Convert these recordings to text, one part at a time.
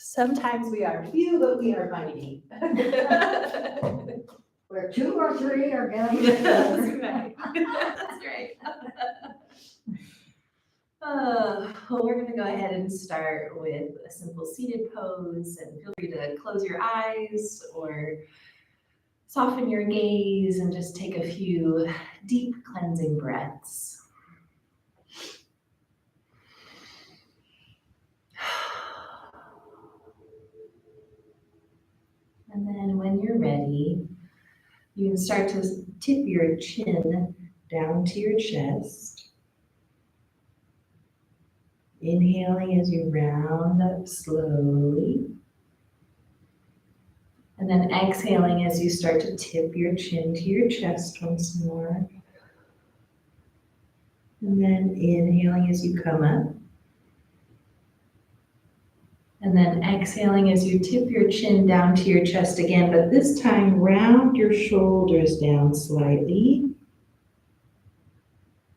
Sometimes we are few, but we are mighty. Where two or three are gathered That's together. right. That's right. Well, we're going to go ahead and start with a simple seated pose, and feel free to close your eyes or soften your gaze and just take a few deep cleansing breaths. And then when you're ready, you can start to tip your chin down to your chest. Inhaling as you round up slowly. And then exhaling as you start to tip your chin to your chest once more. And then inhaling as you come up. And then exhaling as you tip your chin down to your chest again, but this time round your shoulders down slightly.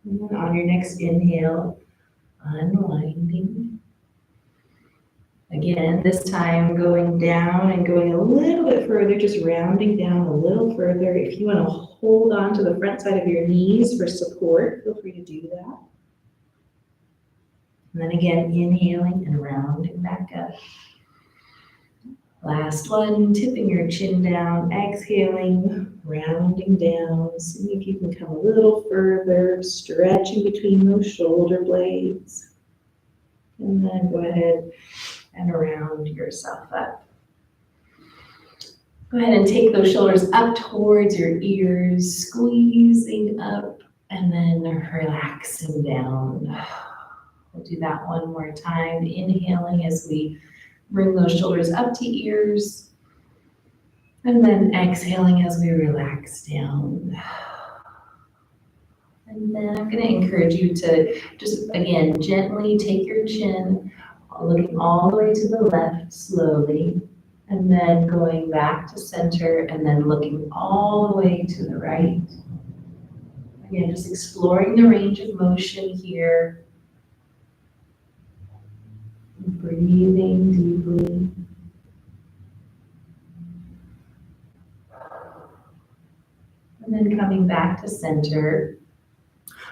And then on your next inhale, unwinding. Again, this time going down and going a little bit further, just rounding down a little further. If you want to hold on to the front side of your knees for support, feel free to do that. And then again, inhaling and rounding back up. Last one, tipping your chin down, exhaling, rounding down. See if you can come a little further, stretching between those shoulder blades. And then go ahead and round yourself up. Go ahead and take those shoulders up towards your ears, squeezing up, and then relaxing down. We'll do that one more time, inhaling as we bring those shoulders up to ears, and then exhaling as we relax down. And then I'm going to encourage you to just, again, gently take your chin, looking all the way to the left slowly, and then going back to center, and then looking all the way to the right. Again, just exploring the range of motion here. Breathing deeply. And then coming back to center.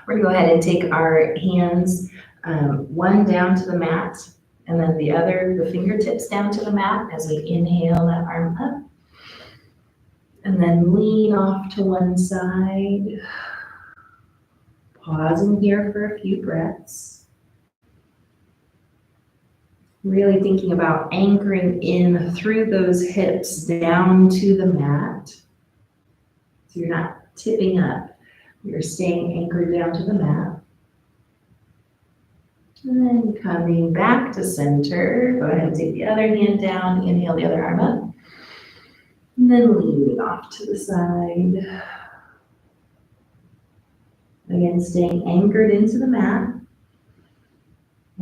We're going to go ahead and take our hands, one down to the mat, and then the other, the fingertips down to the mat as we inhale that arm up. And then lean off to one side. Pausing here for a few breaths. Really thinking about anchoring in through those hips down to the mat. So you're not tipping up, you're staying anchored down to the mat. And then coming back to center, go ahead and take the other hand down, inhale the other arm up. And then leaning off to the side. Again, staying anchored into the mat.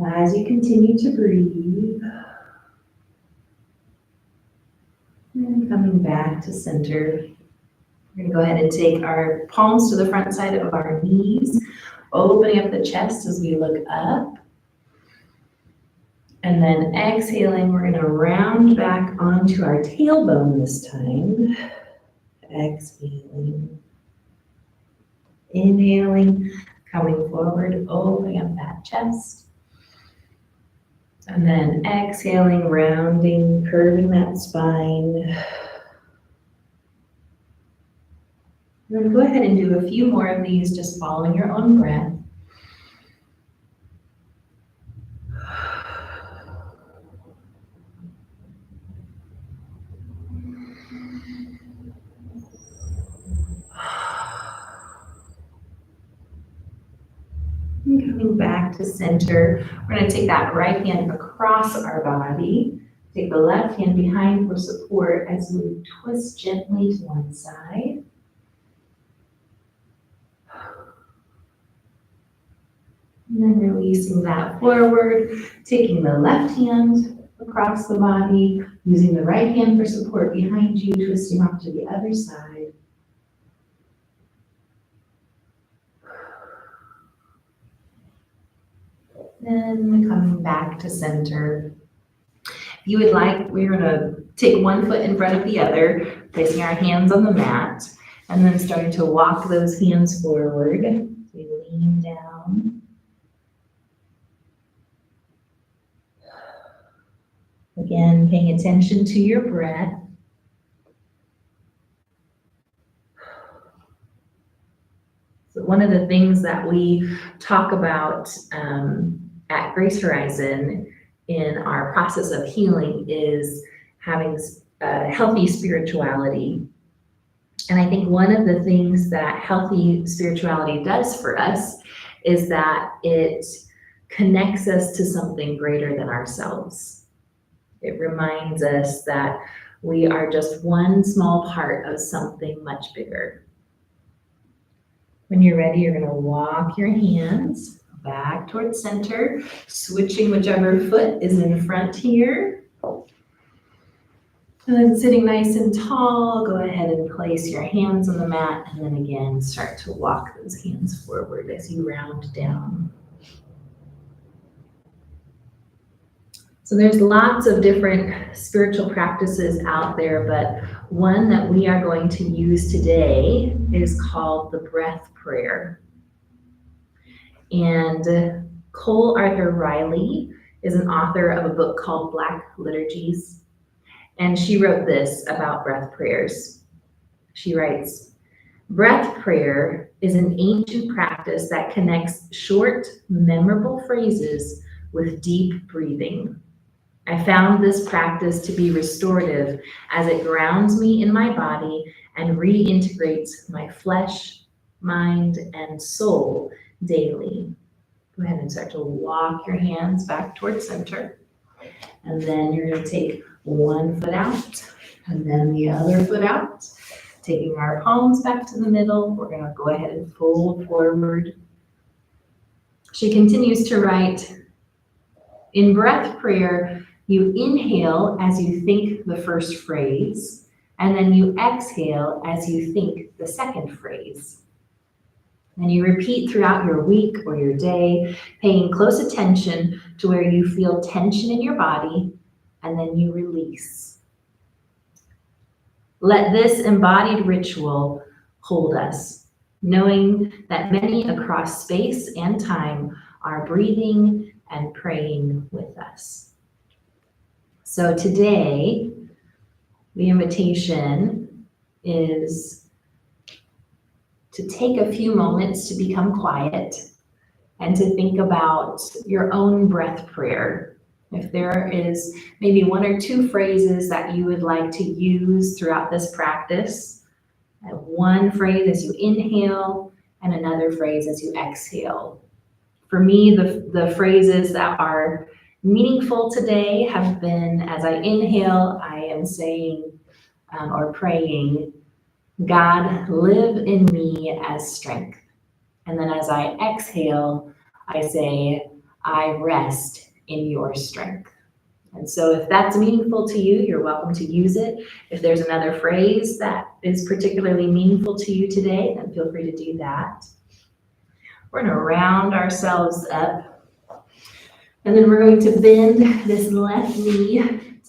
As you continue to breathe, and coming back to center, we're going to go ahead and take our palms to the front side of our knees, opening up the chest as we look up. And then exhaling, we're going to round back onto our tailbone this time. Exhaling. Inhaling, coming forward, opening up that chest. And then exhaling, rounding, curving that spine. Then go ahead and do a few more of these, just following your own breath. And coming back to center, we're going to take that right hand across our body. Take the left hand behind for support as we twist gently to one side. And then releasing that forward, taking the left hand across the body, using the right hand for support behind you, twisting off to the other side. Then coming back to center. If we're gonna take one foot in front of the other, placing our hands on the mat, and then starting to walk those hands forward. We lean down. Again, paying attention to your breath. So one of the things that we talk about at Grace Horizon in our process of healing is having a healthy spirituality. And I think one of the things that healthy spirituality does for us is that it connects us to something greater than ourselves. It reminds us that we are just one small part of something much bigger. When you're ready, you're gonna walk your hands back towards center, switching whichever foot is in front here. And then sitting nice and tall, go ahead and place your hands on the mat, and then again, start to walk those hands forward as you round down. So there's lots of different spiritual practices out there, but one that we are going to use today is called the breath prayer. And Cole Arthur Riley is an author of a book called Black Liturgies. And she wrote this about breath prayers. She writes, "Breath prayer is an ancient practice that connects short, memorable phrases with deep breathing. I found this practice to be restorative as it grounds me in my body and reintegrates my flesh, mind, and soul daily." Go ahead and start to walk your hands back towards center. And then you're going to take one foot out and then the other foot out. Taking our palms back to the middle, we're going to go ahead and fold forward. She continues to write, "In breath prayer, you inhale as you think the first phrase, and then you exhale as you think the second phrase. And you repeat throughout your week or your day, paying close attention to where you feel tension in your body, and then you release. Let this embodied ritual hold us, knowing that many across space and time are breathing and praying with us." So today, the invitation is to take a few moments to become quiet and to think about your own breath prayer. If there is maybe one or two phrases that you would like to use throughout this practice, one phrase as you inhale and another phrase as you exhale. For me, the phrases that are meaningful today have been, as I inhale, I am saying or praying, "God, live in me as strength." And then as I exhale, I say, "I rest in your strength." And so if that's meaningful to you, you're welcome to use it. If there's another phrase that is particularly meaningful to you today, then feel free to do that. We're going to round ourselves up. And then we're going to bend this left knee,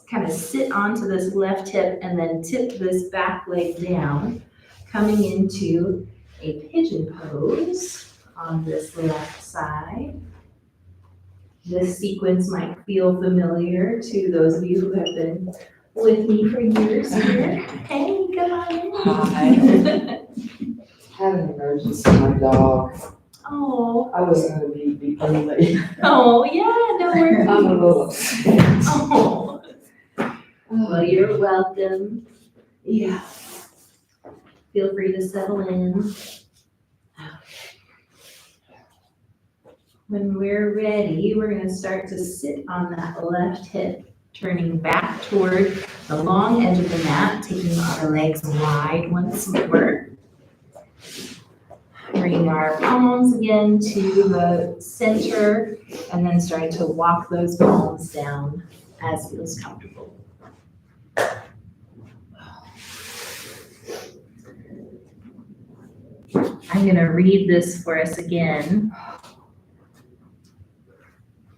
kind of sit onto this left hip, and then tip this back leg down, coming into a pigeon pose on this left side. This sequence might feel familiar to those of you who have been with me for years here. Hey, come on in. Hi. Had an emergency, my dog. Oh. I was gonna be early. Oh, yeah, no worries. I'm a little upset. Oh. Well, you're welcome. Yeah. Feel free to settle in. When we're ready, we're going to start to sit on that left hip, turning back toward the long edge of the mat, taking our legs wide once more. Bringing our palms again to the center, and then starting to walk those palms down as feels comfortable. I'm going to read this for us again.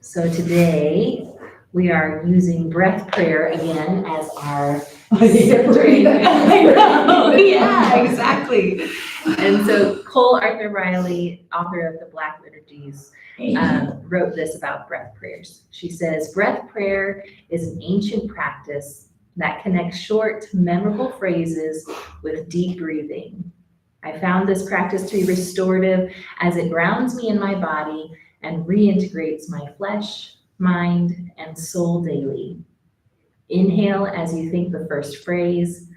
So today, We are using breath prayer again as our I need to breathe. I know, yeah, exactly. And so Cole Arthur Riley, author of the Black Liturgies, wrote this about breath prayers. She says, breath prayer is an ancient practice that connects short, memorable phrases with deep breathing. I found this practice to be restorative as it grounds me in my body and reintegrates my flesh, mind, and soul daily. Inhale as you think the first phrase.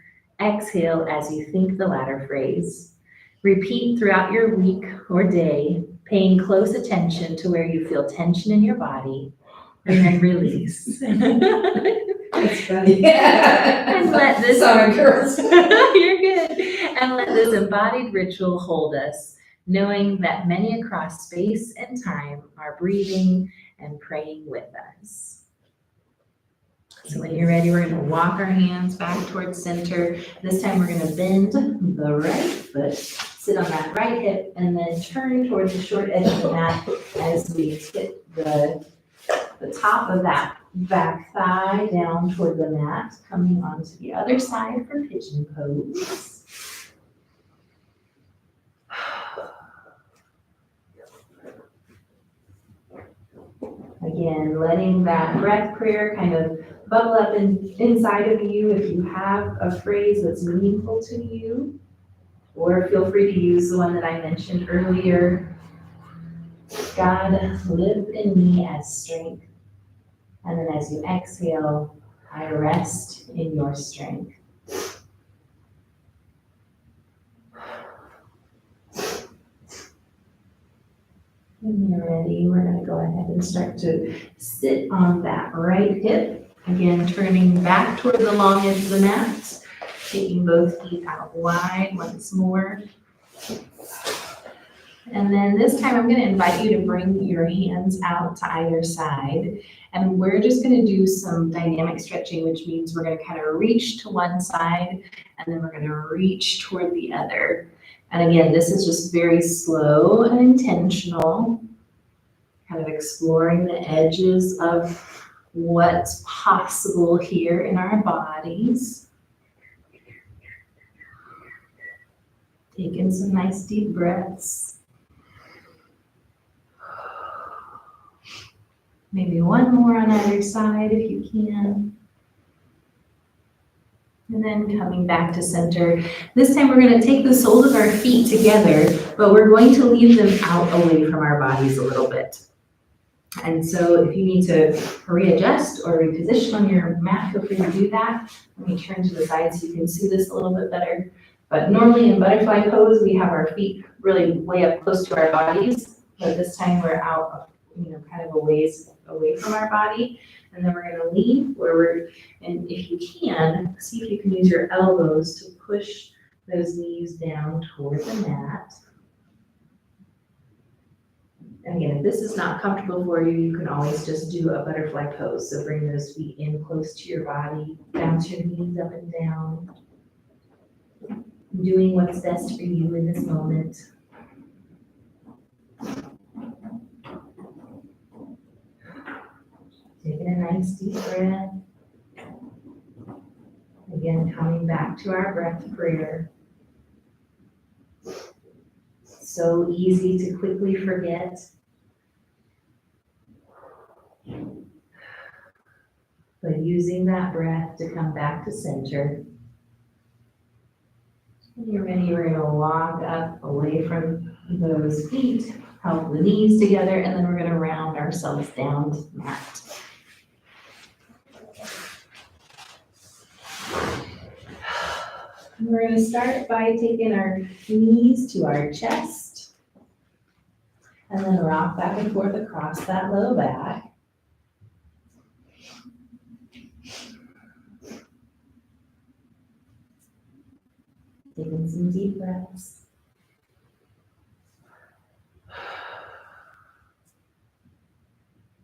Exhale as you think the latter phrase. Repeat throughout your week or day, paying close attention to where you feel tension in your body, and then release. That's funny. And let this Sorry, girls. You're good. And let this embodied ritual hold us, knowing that many across space and time are breathing and praying with us. So when you're ready, we're going to walk our hands back towards center. This time we're going to bend the right foot, sit on that right hip, and then turn towards the short edge of the mat as we tip the top of that back thigh down toward the mat, coming onto the other side for pigeon pose. Again, letting that breath prayer kind of bubble up inside of you if you have a phrase that's meaningful to you, or feel free to use the one that I mentioned earlier. God, live in me as strength. And then as you exhale, I rest in your strength. When you're ready, we're going to go ahead and start to sit on that right hip. Again, turning back toward the long edge of the mat, taking both feet out wide once more. And then this time I'm going to invite you to bring your hands out to either side. And we're just going to do some dynamic stretching, which means we're going to kind of reach to one side and then we're going to reach toward the other. And again, this is just very slow and intentional, kind of exploring the edges of what's possible here in our bodies. Taking some nice deep breaths. Maybe one more on either side if you can. And then coming back to center. This time we're going to take the soles of our feet together, but we're going to leave them out away from our bodies a little bit. And so if you need to readjust or reposition on your mat, feel free to do that. Let me turn to the side so you can see this a little bit better. But normally in butterfly pose, we have our feet really way up close to our bodies. But this time we're out, kind of a ways away from our body. And then we're going to lean forward. And if you can, see if you can use your elbows to push those knees down toward the mat. Again, if this is not comfortable for you, you can always just do a butterfly pose. So bring those feet in close to your body, bounce your knees up and down. Doing what's best for you in this moment. Taking a nice deep breath. Again, coming back to our breath prayer. So easy to quickly forget. But using that breath to come back to center. When you're ready, we're going to walk up away from those feet, help the knees together, and then we're going to round ourselves down to the mat. We're going to start by taking our knees to our chest, and then rock back and forth across that low back. Taking some deep breaths.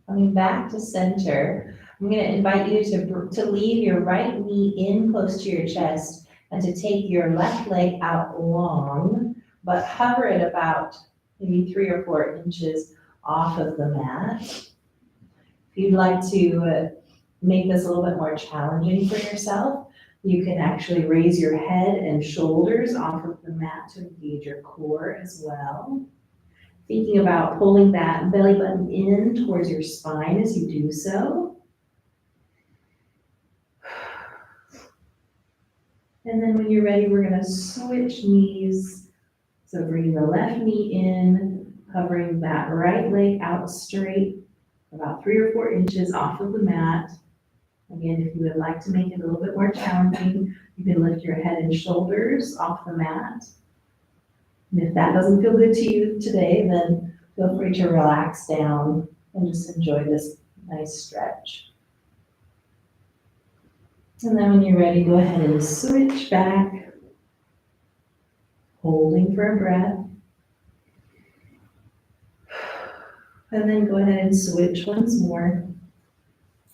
Coming back to center, I'm going to invite you to leave your right knee in close to your chest and to take your left leg out long, but hover it about maybe 3 or 4 inches off of the mat. If you'd like to make this a little bit more challenging for yourself, you can actually raise your head and shoulders off of the mat to engage your core as well. Thinking about pulling that belly button in towards your spine as you do so. And then when you're ready, we're gonna switch knees. So bring the left knee in, hovering that right leg out straight, about 3 or 4 inches off of the mat. Again, if you would like to make it a little bit more challenging, you can lift your head and shoulders off the mat. And if that doesn't feel good to you today, then feel free to relax down and just enjoy this nice stretch. And then when you're ready, go ahead and switch back, holding for a breath. And then go ahead and switch once more,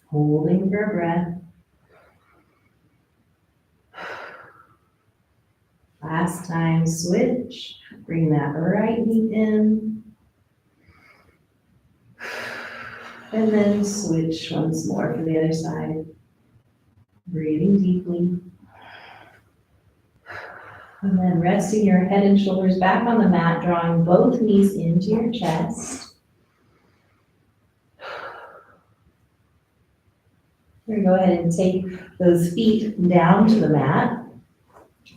holding for a breath. Last time, switch, bring that right knee in. And then switch once more for the other side. Breathing deeply. And then resting your head and shoulders back on the mat, drawing both knees into your chest. We're gonna go ahead and take those feet down to the mat.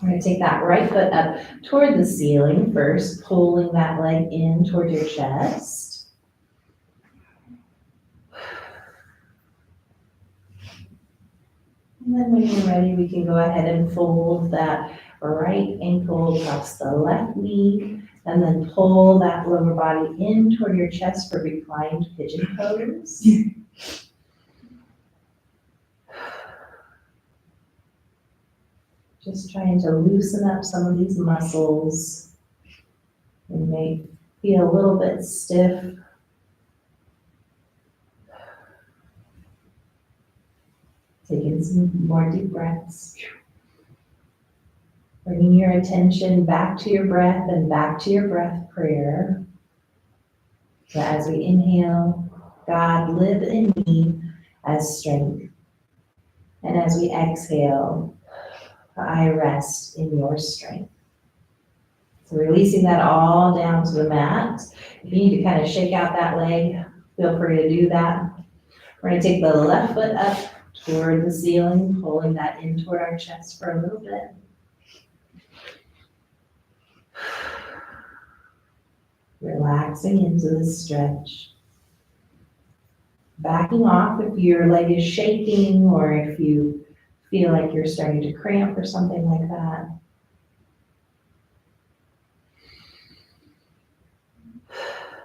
We're gonna take that right foot up toward the ceiling first, pulling that leg in toward your chest. And then when you're ready, we can go ahead and fold that right ankle across the left knee, and then pull that lower body in toward your chest for reclined pigeon pose. Just trying to loosen up some of these muscles. They may feel a little bit stiff. Taking some more deep breaths. Bringing your attention back to your breath and back to your breath prayer. So as we inhale, God, live in me as strength. And as we exhale, I rest in your strength. So releasing that all down to the mat. If you need to kind of shake out that leg, feel free to do that. We're going to take the left foot up toward the ceiling, pulling that in toward our chest for a little bit. Relaxing into the stretch. Backing off if your leg is shaking or if you feel like you're starting to cramp or something like that.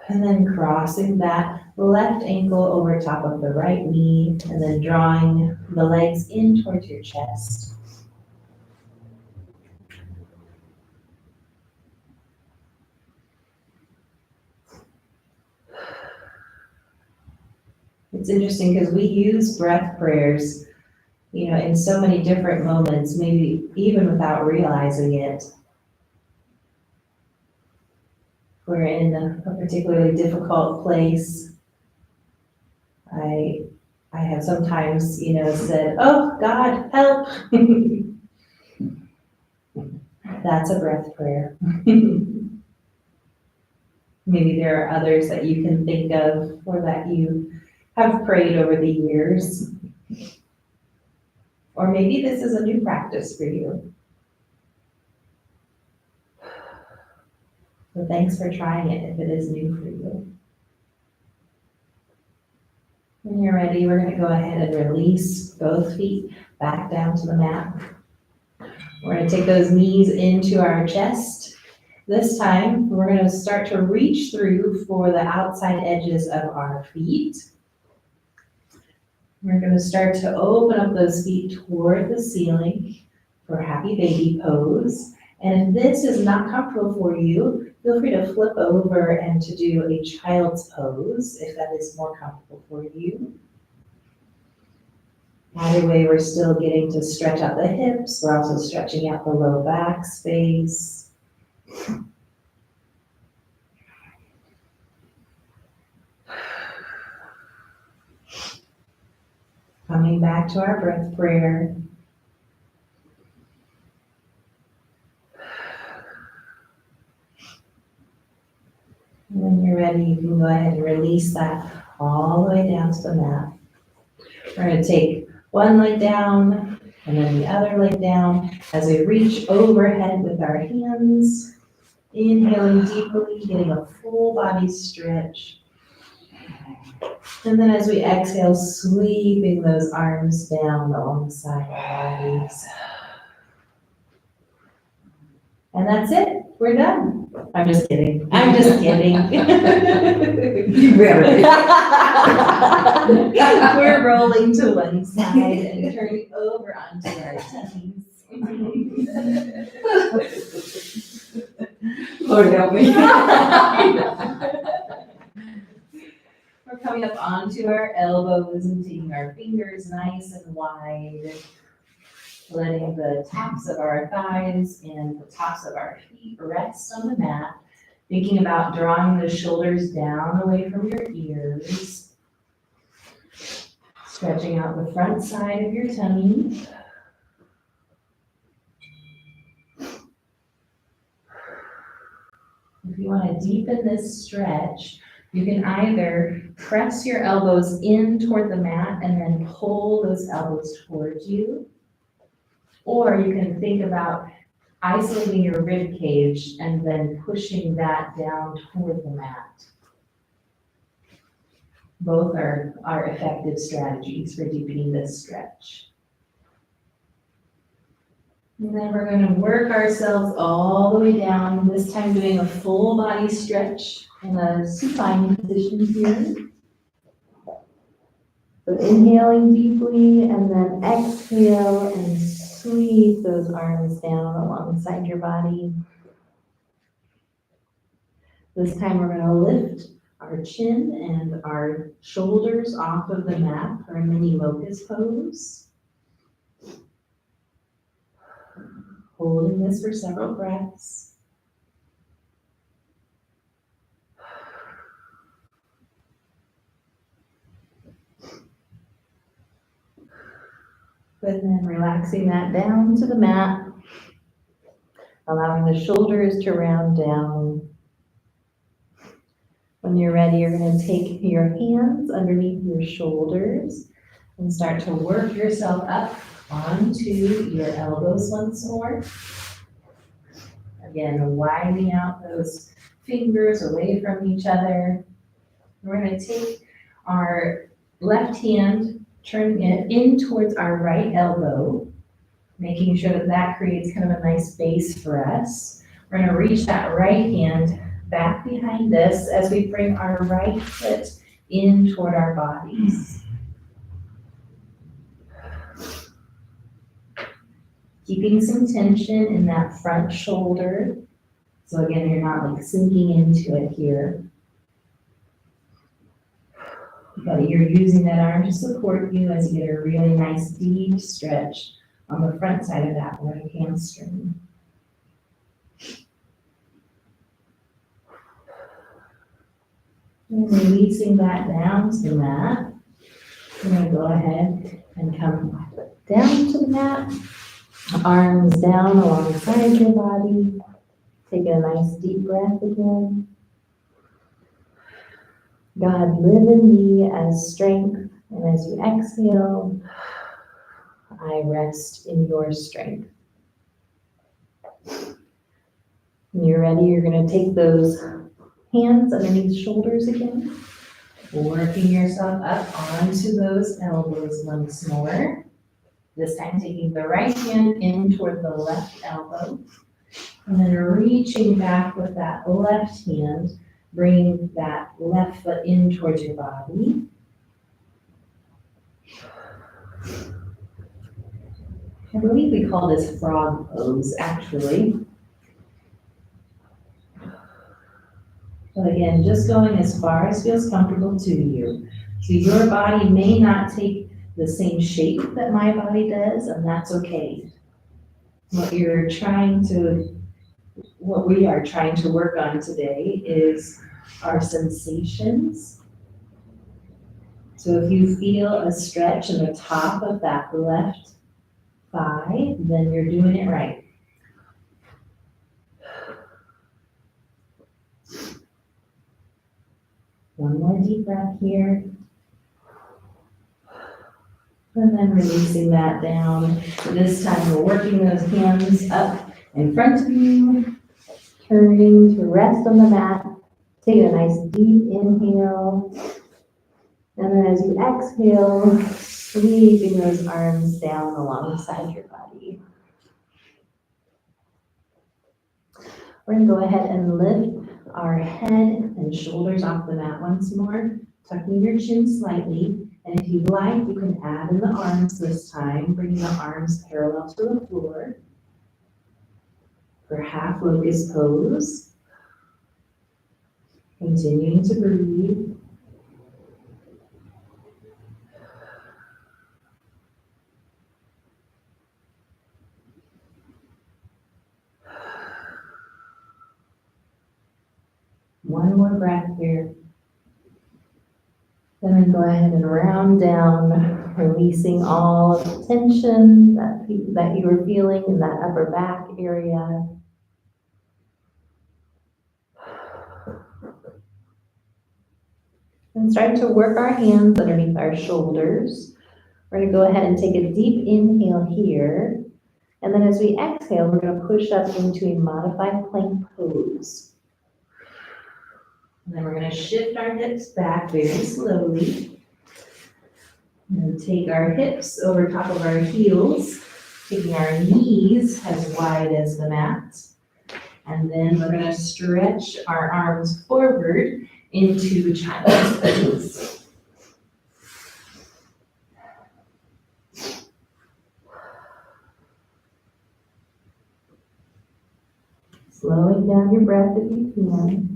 And then crossing that left ankle over top of the right knee, and then drawing the legs in towards your chest. It's interesting because we use breath prayers, in so many different moments, maybe even without realizing it. We're in a particularly difficult place. I have sometimes, said, "Oh, God, help." That's a breath prayer. Maybe there are others that you can think of or that you have prayed over the years. Or maybe this is a new practice for you. So thanks for trying it if it is new for you. When you're ready, we're going to go ahead and release both feet back down to the mat. We're going to take those knees into our chest. This time, we're going to start to reach through for the outside edges of our feet. We're going to start to open up those feet toward the ceiling for happy baby pose. And if this is not comfortable for you, feel free to flip over and to do a child's pose if that is more comfortable for you. Either way, we're still getting to stretch out the hips. We're also stretching out the low back space. Coming back to our breath prayer. When you're ready, you can go ahead and release that all the way down to the mat. We're going to take one leg down and then the other leg down as we reach overhead with our hands. Inhaling deeply, getting a full body stretch. And then as we exhale, sweeping those arms down alongside our bodies. And that's it. We're done. I'm just kidding. I'm just kidding. You better. We're rolling to one side and turning over onto our tummies. Lord help me. We're coming up onto our elbows and taking our fingers nice and wide, letting the tops of our thighs and the tops of our feet rest on the mat, thinking about drawing the shoulders down away from your ears, stretching out the front side of your tummy. If you want to deepen this stretch, you can either press your elbows in toward the mat and then pull those elbows towards you, or you can think about isolating your rib cage and then pushing that down toward the mat. Both are effective strategies for deepening this stretch. And then we're going to work ourselves all the way down, this time doing a full body stretch in a supine position here. So inhaling deeply and then exhale and sweep those arms down alongside your body. This time we're going to lift our chin and our shoulders off of the mat for a mini locust pose. Holding this for several breaths. And then relaxing that down to the mat, allowing the shoulders to round down. When you're ready, you're going to take your hands underneath your shoulders and start to work yourself up onto your elbows once more. Again, widening out those fingers away from each other. We're going to take our left hand, turning it in towards our right elbow, making sure that that creates kind of a nice base for us. We're going to reach that right hand back behind us as we bring our right foot in toward our bodies. Keeping some tension in that front shoulder. So again, you're not like sinking into it here. But you're using that arm to support you as you get a really nice deep stretch on the front side of that right hamstring. And releasing that down to the mat. We're going to go ahead and come down to the mat. Arms down alongside your body. Take a nice deep breath again. God, live in me as strength, and as you exhale, I rest in your strength. When you're ready, you're going to take those hands underneath shoulders again, working yourself up onto those elbows once more. This time taking the right hand in toward the left elbow, and then reaching back with that left hand, bringing that left foot in towards your body. I believe we call this frog pose, actually. But again, just going as far as feels comfortable to you. So your body may not take the same shape that my body does, and that's okay. What we are trying to work on today is our sensations. So if you feel a stretch in the top of that left thigh, then you're doing it right. One more deep breath here. And then releasing that down. So this time we're working those hands up in front of you, turning to rest on the mat. Take a nice deep inhale. And then as you exhale, sweeping those arms down alongside your body. We're gonna go ahead and lift our head and shoulders off the mat once more, tucking your chin slightly. And if you'd like, you can add in the arms this time, bringing the arms parallel to the floor for half locust pose. Continuing to breathe. One more breath here. Then go ahead and round down, releasing all of the tension that you were feeling in that upper back area. And starting to work our hands underneath our shoulders. We're going to go ahead and take a deep inhale here. And then as we exhale, we're going to push up into a modified plank pose. And then we're going to shift our hips back very slowly. And take our hips over top of our heels, taking our knees as wide as the mat. And then we're going to stretch our arms forward into child's pose. Slowing down your breath if you can.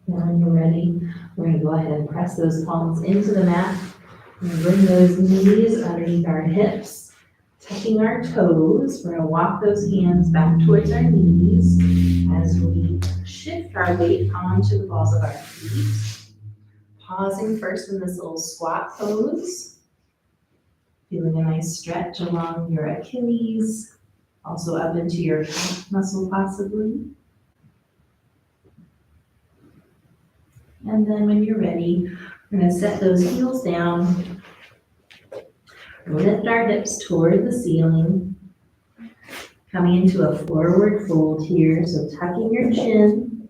Now when you're ready, we're going to go ahead and press those palms into the mat and bring those knees underneath our hips, touching our toes. We're going to walk those hands back towards our knees as we shift our weight onto the balls of our feet. Pausing first in this little squat pose. Feeling a nice stretch along your Achilles, also up into your calf muscle possibly. And then when you're ready, we're going to set those heels down, lift our hips toward the ceiling, coming into a forward fold here, so tucking your chin.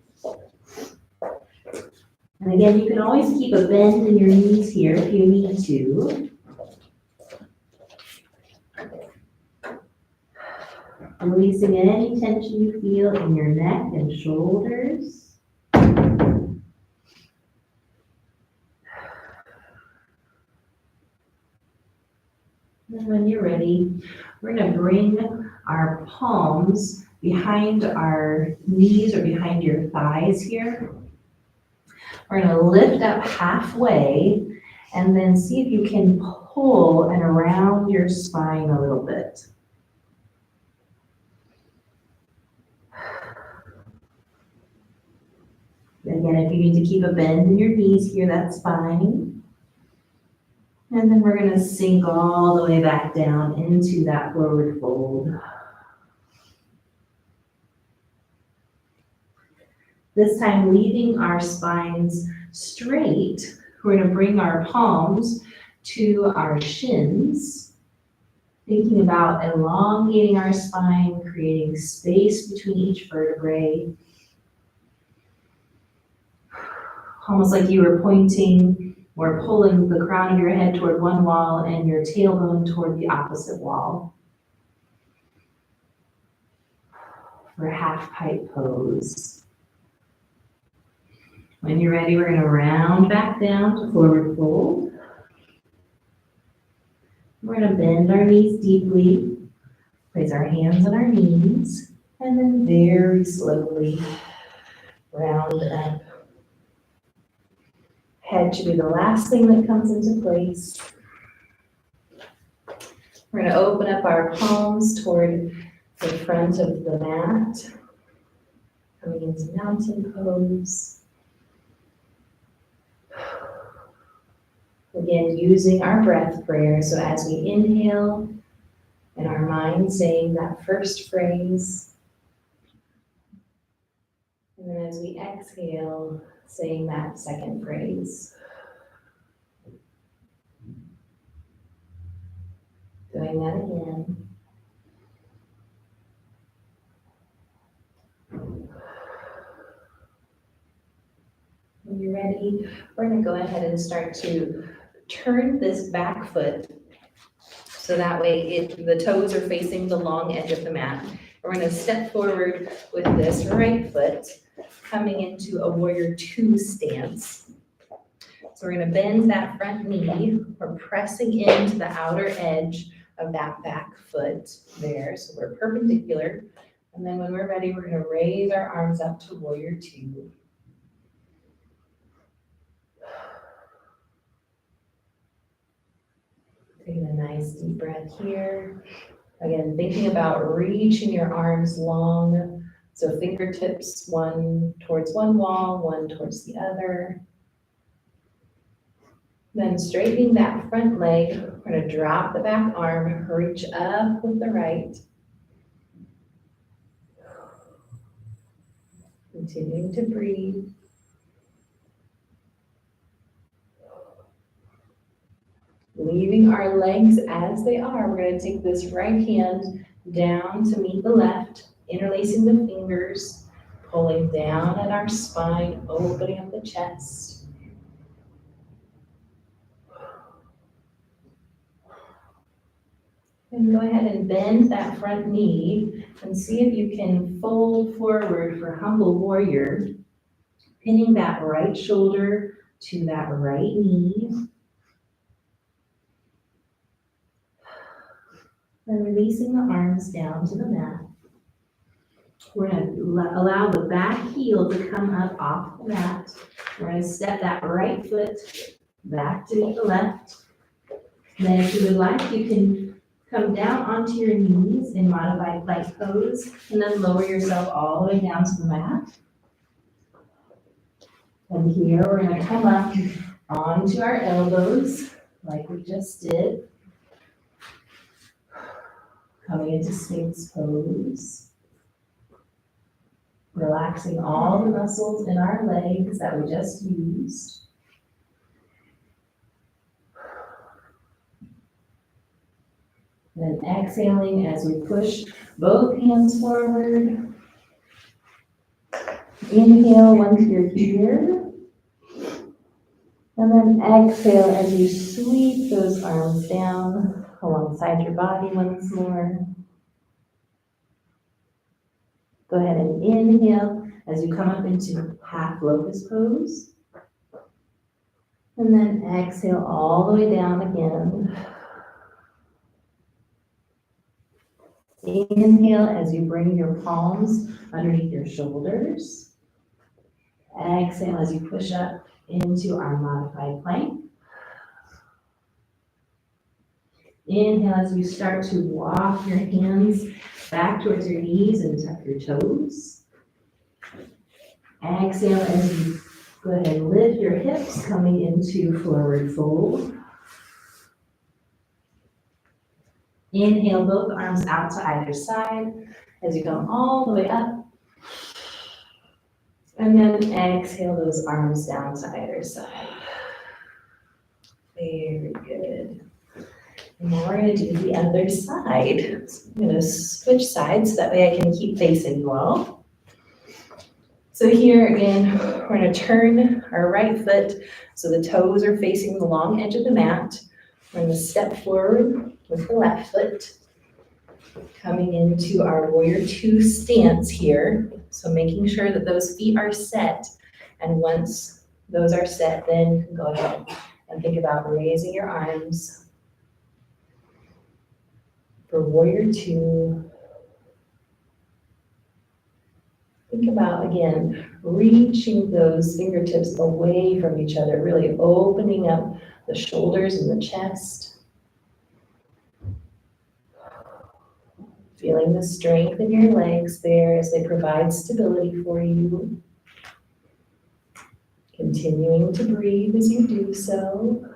And again, you can always keep a bend in your knees here if you need to. Releasing any tension you feel in your neck and shoulders. And when you're ready, we're going to bring our palms behind our knees or behind your thighs here. We're going to lift up halfway and then see if you can pull and around your spine a little bit. Again, if you need to keep a bend in your knees here, that's fine. And then we're going to sink all the way back down into that forward fold. This time, leaving our spines straight, we're going to bring our palms to our shins, thinking about elongating our spine, creating space between each vertebrae. Almost like you were pointing or pulling the crown of your head toward one wall and your tailbone toward the opposite wall. For half pipe pose. When you're ready, we're going to round back down to forward fold. We're going to bend our knees deeply, place our hands on our knees, and then very slowly round up. Head should be the last thing that comes into place. We're gonna open up our palms toward the front of the mat. Coming into mountain pose. Again, using our breath prayer. So as we inhale, in our mind saying that first phrase. And then as we exhale, saying that second phrase. Doing that again. When you're ready, we're going to go ahead and start to turn this back foot so that way the toes are facing the long edge of the mat. We're going to step forward with this right foot coming into a warrior two stance. So we're going to bend that front knee. We're pressing into the outer edge of that back foot there. So we're perpendicular. And then when we're ready, we're going to raise our arms up to warrior two. Taking a nice deep breath here. Again, thinking about reaching your arms long. So fingertips, one towards one wall, one towards the other. Then straightening that front leg, we're going to drop the back arm, reach up with the right. Continuing to breathe. Leaving our legs as they are, we're going to take this right hand down to meet the left, interlacing the fingers, pulling down at our spine, opening up the chest. And go ahead and bend that front knee and see if you can fold forward for humble warrior, pinning that right shoulder to that right knee. And releasing the arms down to the mat. We're going to allow the back heel to come up off the mat. We're going to step that right foot back to the left. Then if you would like, you can come down onto your knees in modified plank pose and then lower yourself all the way down to the mat. And here we're going to come up onto our elbows like we just did. Coming into Sphinx pose. Relaxing all the muscles in our legs that we just used. And then exhaling as we push both hands forward. Inhale once you're here. And then exhale as you sweep those arms down alongside your body once more. Go ahead and inhale as you come up into half locust pose. And then exhale all the way down again. Inhale as you bring your palms underneath your shoulders. Exhale as you push up into our modified plank. Inhale as you start to walk your hands back towards your knees and tuck your toes. Exhale as you go ahead and lift your hips, coming into forward fold. Inhale both arms out to either side as you come all the way up. And then exhale those arms down to either side. Very good. And now we're going to do the other side. So I'm going to switch sides so that way I can keep facing you all. So here again, we're going to turn our right foot so the toes are facing the long edge of the mat. We're going to step forward with the left foot, coming into our warrior two stance here. So making sure that those feet are set. And once those are set, then you can go ahead and think about raising your arms for warrior two. Think about, again, reaching those fingertips away from each other, really opening up the shoulders and the chest. Feeling the strength in your legs there as they provide stability for you. Continuing to breathe as you do so.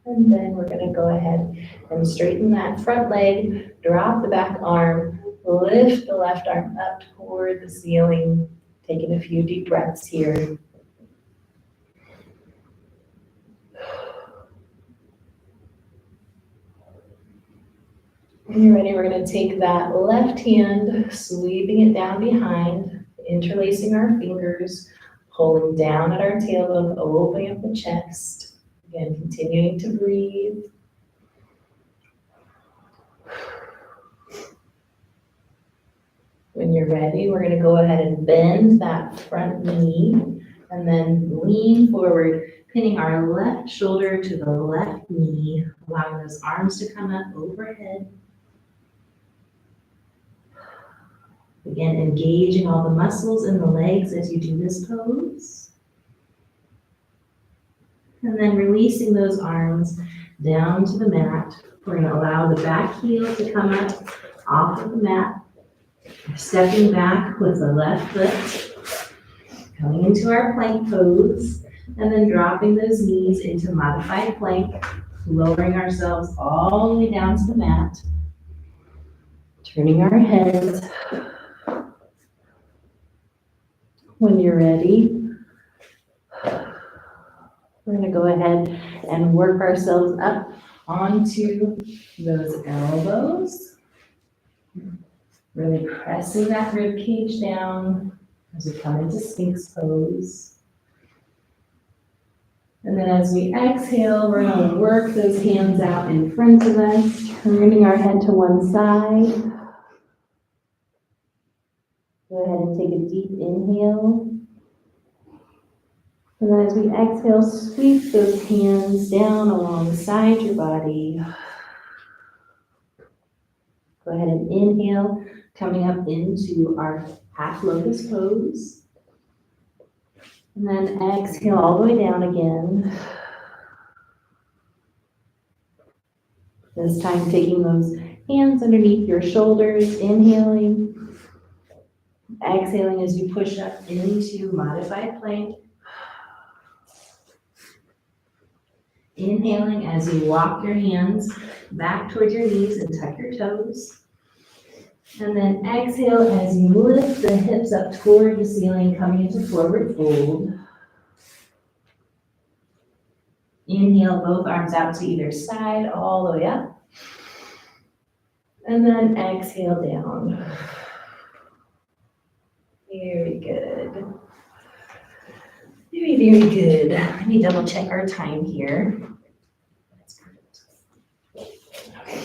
And then we're going to go ahead and straighten that front leg, drop the back arm, lift the left arm up toward the ceiling, taking a few deep breaths here. When you're ready, we're going to take that left hand, sweeping it down behind, interlacing our fingers, pulling down at our tailbone, opening up the chest. Again, continuing to breathe. When you're ready, we're going to go ahead and bend that front knee and then lean forward, pinning our left shoulder to the left knee, allowing those arms to come up overhead. Again, engaging all the muscles in the legs as you do this pose. And then releasing those arms down to the mat. We're going to allow the back heel to come up off of the mat. Stepping back with the left foot. Coming into our plank pose. And then dropping those knees into modified plank. Lowering ourselves all the way down to the mat. Turning our heads. When you're ready, we're going to go ahead and work ourselves up onto those elbows. Really pressing that rib cage down as we come into Sphinx pose. And then as we exhale, we're going to work those hands out in front of us, turning our head to one side. Go ahead and take a deep inhale. And then as we exhale, sweep those hands down alongside your body. Go ahead and inhale, coming up into our half lotus pose. And then exhale all the way down again. This time taking those hands underneath your shoulders, inhaling. Exhaling as you push up into modified plank. Inhaling as you walk your hands back towards your knees and tuck your toes. And then exhale as you lift the hips up toward the ceiling, coming into forward fold. Inhale, both arms out to either side, all the way up. And then exhale down. Very good. Very, very good. Let me double check our time here. That's perfect. Okay.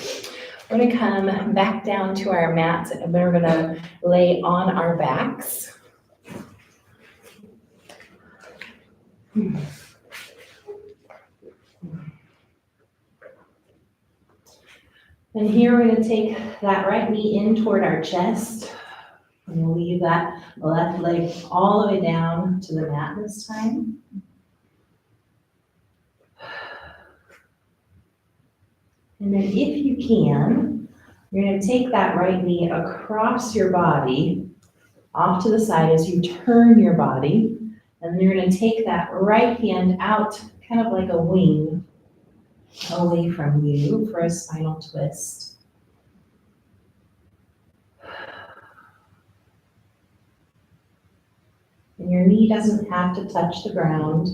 We're going to come back down to our mats and we're going to lay on our backs. And here we're going to take that right knee in toward our chest. And we'll leave that left leg all the way down to the mat this time. And then if you can, you're going to take that right knee across your body, off to the side as you turn your body. And then you're going to take that right hand out, kind of like a wing, away from you for a spinal twist. And your knee doesn't have to touch the ground.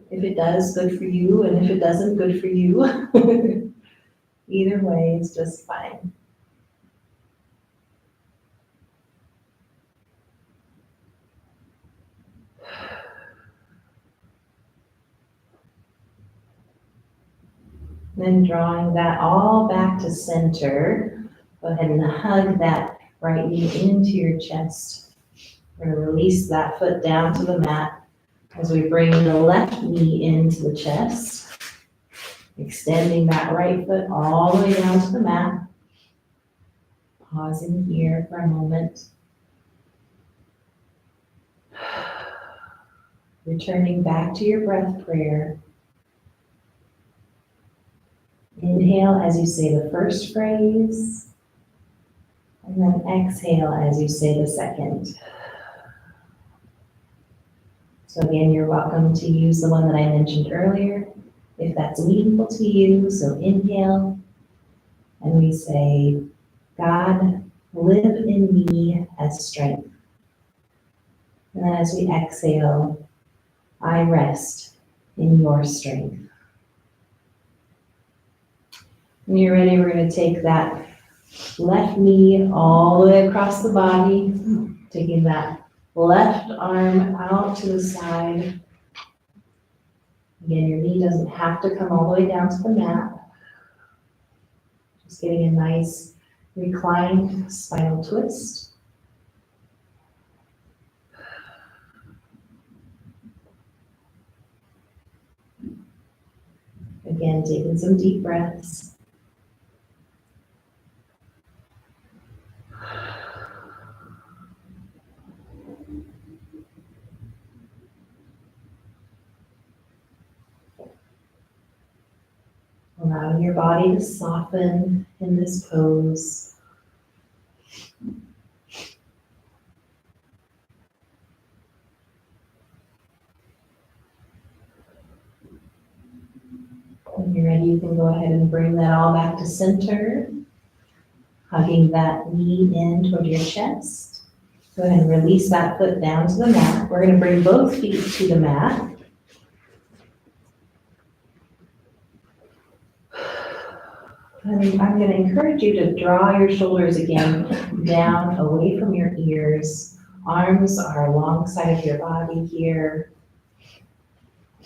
If it does, good for you. And if it doesn't, good for you. Either way, it's just fine. Then drawing that all back to center. Go ahead and hug that right knee into your chest. We're going to release that foot down to the mat as we bring the left knee into the chest. Extending that right foot all the way down to the mat. Pausing here for a moment. Returning back to your breath prayer. Inhale as you say the first phrase, and then exhale as you say the second. So again, you're welcome to use the one that I mentioned earlier, if that's meaningful to you. So inhale, and we say, God, live in me as strength. And then as we exhale, I rest in your strength. When you're ready, we're going to take that left knee all the way across the body, taking that left arm out to the side. Again, your knee doesn't have to come all the way down to the mat. Just getting a nice reclined spinal twist. Again, taking some deep breaths. Allowing your body to soften in this pose. When you're ready, you can go ahead and bring that all back to center, hugging that knee in toward your chest. Go ahead and release that foot down to the mat. We're going to bring both feet to the mat. And I'm going to encourage you to draw your shoulders again down away from your ears. Arms are alongside of your body here.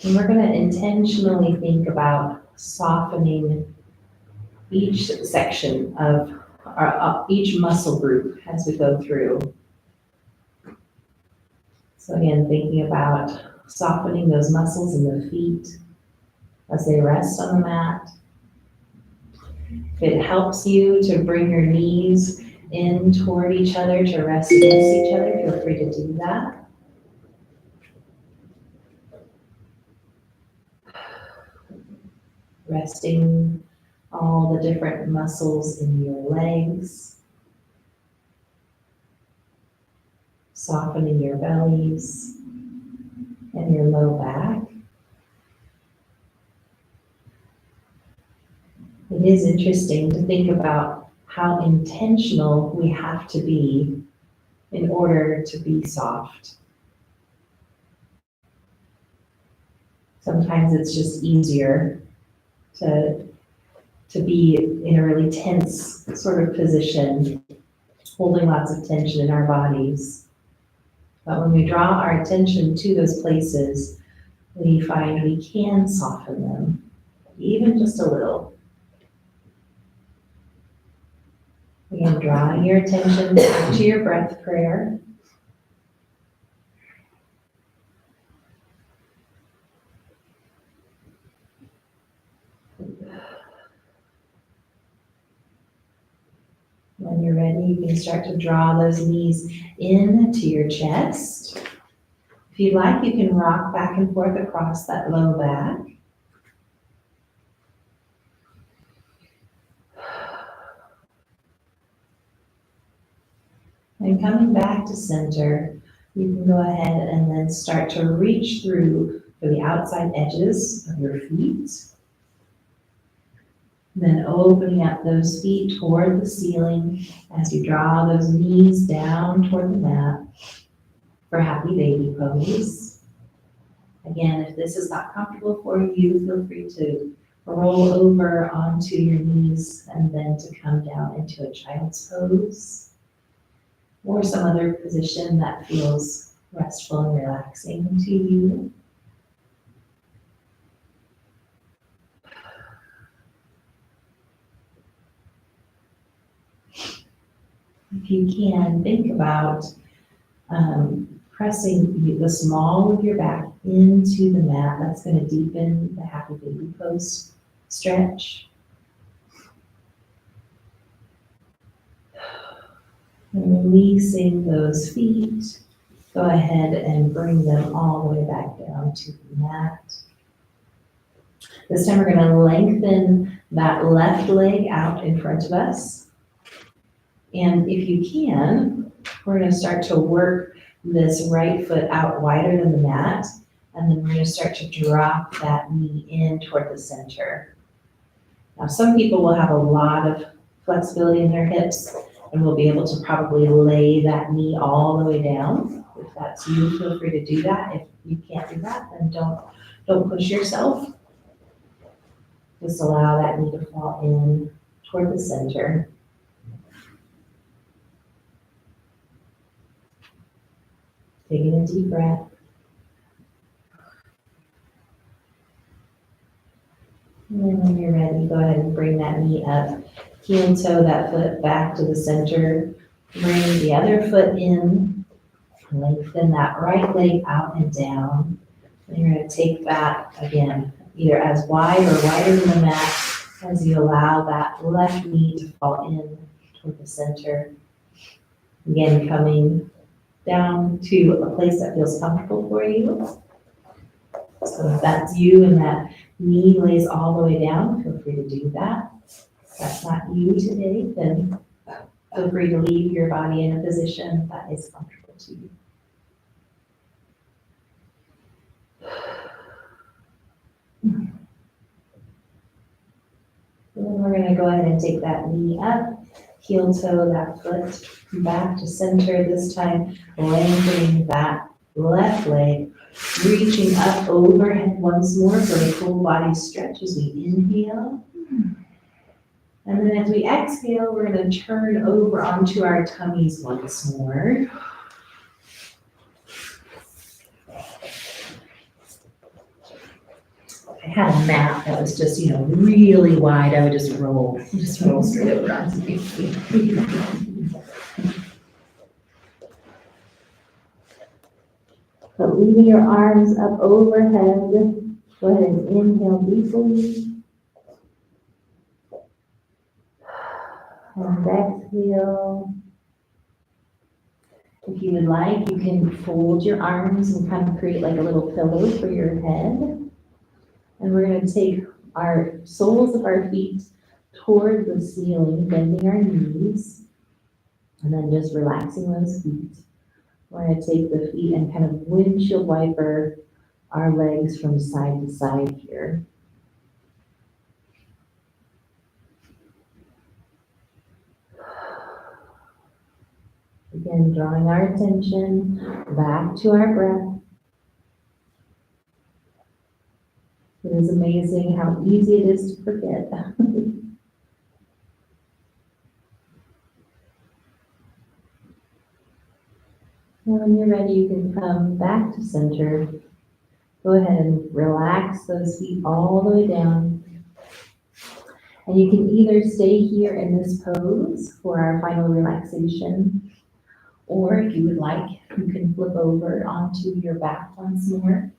And we're going to intentionally think about softening each section of each muscle group as we go through. So again, thinking about softening those muscles in the feet as they rest on the mat. If it helps you to bring your knees in toward each other to rest against each other, feel free to do that. Resting all the different muscles in your legs. Softening your bellies and your low back. It is interesting to think about how intentional we have to be in order to be soft. Sometimes it's just easier to be in a really tense sort of position, holding lots of tension in our bodies. But when we draw our attention to those places, we find we can soften them, even just a little. Again, drawing your attention back to your breath prayer. When you're ready, you can start to draw those knees into your chest. If you'd like, you can rock back and forth across that low back. And coming back to center, you can go ahead and then start to reach through for the outside edges of your feet. Then opening up those feet toward the ceiling as you draw those knees down toward the mat for happy baby pose. Again, if this is not comfortable for you, feel free to roll over onto your knees and then to come down into a child's pose or some other position that feels restful and relaxing to you. If you can, think about pressing the small of your back into the mat. That's going to deepen the happy baby pose stretch. And releasing those feet Go ahead and bring them all the way back down to the mat. This time we're gonna lengthen that left leg out in front of us. And if you can, we're gonna start to work this right foot out wider than the mat. And then we're gonna start to drop that knee in toward the center. Now, some people will have a lot of flexibility in their hips and will be able to probably lay that knee all the way down. If that's you, feel free to do that. If you can't do that, then don't push yourself. Just allow that knee to fall in toward the center. Taking a deep breath. And then when you're ready, go ahead and bring that knee up. Heel toe that foot back to the center. Bring the other foot in. Lengthen that right leg out and down. And you're going to take that again, either as wide or wider than the mat as you allow that left knee to fall in toward the center. Again, coming down to a place that feels comfortable for you. So if that's you and that knee lays all the way down, feel free to do that. If that's not you today, then feel free to leave your body in a position that is comfortable to you. And then we're going to go ahead and take that knee up, heel toe that foot back to center, this time lengthening that left leg, reaching up overhead once more for a full body stretch as we inhale. And then as we exhale, we're going to turn over onto our tummies once more. I had a mat that was just, really wide. I would just roll straight over onto my feet. But leaving your arms up overhead, go ahead and inhale deeply. And exhale. If you would like, you can fold your arms and kind of create like a little pillow for your head. And we're going to take our soles of our feet toward the ceiling, bending our knees, and then just relaxing those feet. We're going to take the feet and kind of windshield wiper our legs from side to side here. Again, drawing our attention back to our breath. It is amazing how easy it is to forget. And when you're ready, you can come back to center. Go ahead and relax those feet all the way down. And you can either stay here in this pose for our final relaxation, or if you would like, you can flip over onto your back once more.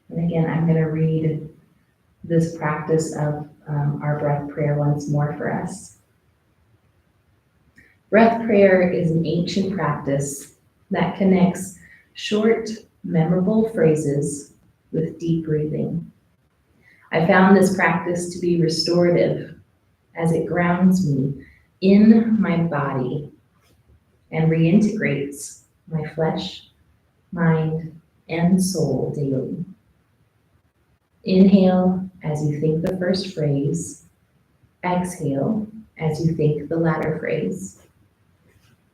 And again, I'm going to read this practice of our breath prayer once more for us. Breath prayer is an ancient practice that connects short, memorable phrases with deep breathing. I found this practice to be restorative as it grounds me in my body and reintegrates my flesh, mind, and soul daily. Inhale as you think the first phrase. Exhale as you think the latter phrase.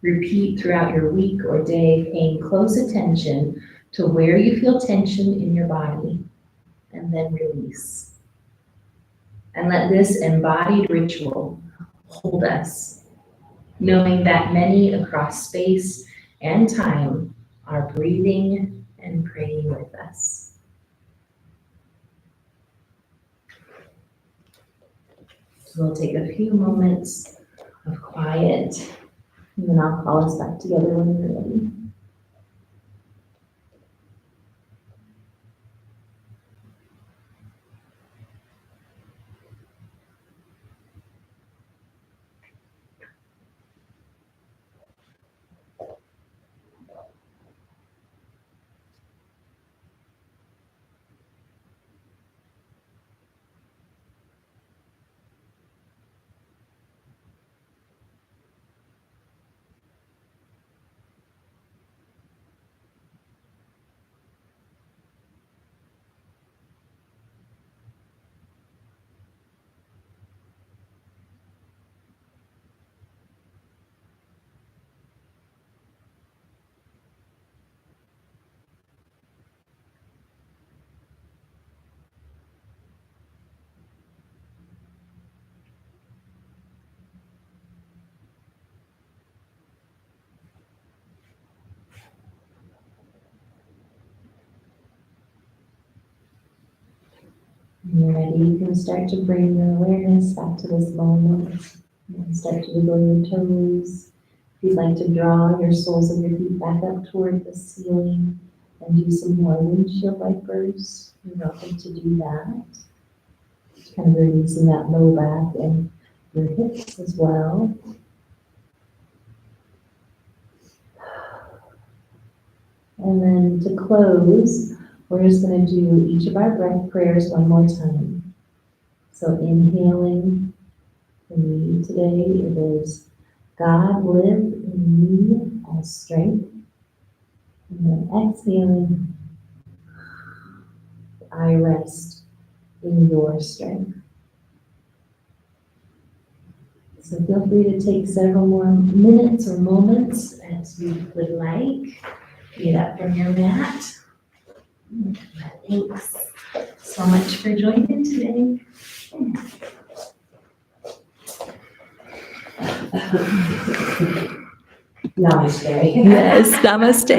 Repeat throughout your week or day, paying close attention to where you feel tension in your body, and then release. And let this embodied ritual hold us, knowing that many across space and time are breathing and praying with us. So we'll take a few moments of quiet, and then I'll call us back together when you're ready. When you're ready, you can start to bring your awareness back to this moment. And start to wiggle your toes. If you'd like to draw your soles of your feet back up toward the ceiling and do some more windshield wipers, you're welcome to do that. Just kind of releasing that low back and your hips as well. And then to close, we're just going to do each of our breath prayers one more time. So inhaling for me today, it is God live in me as strength. And then exhaling, I rest in your strength. So feel free to take several more minutes or moments as you would like. Get up from your mat. Thanks so much for joining today. Namaste. Yes, namaste.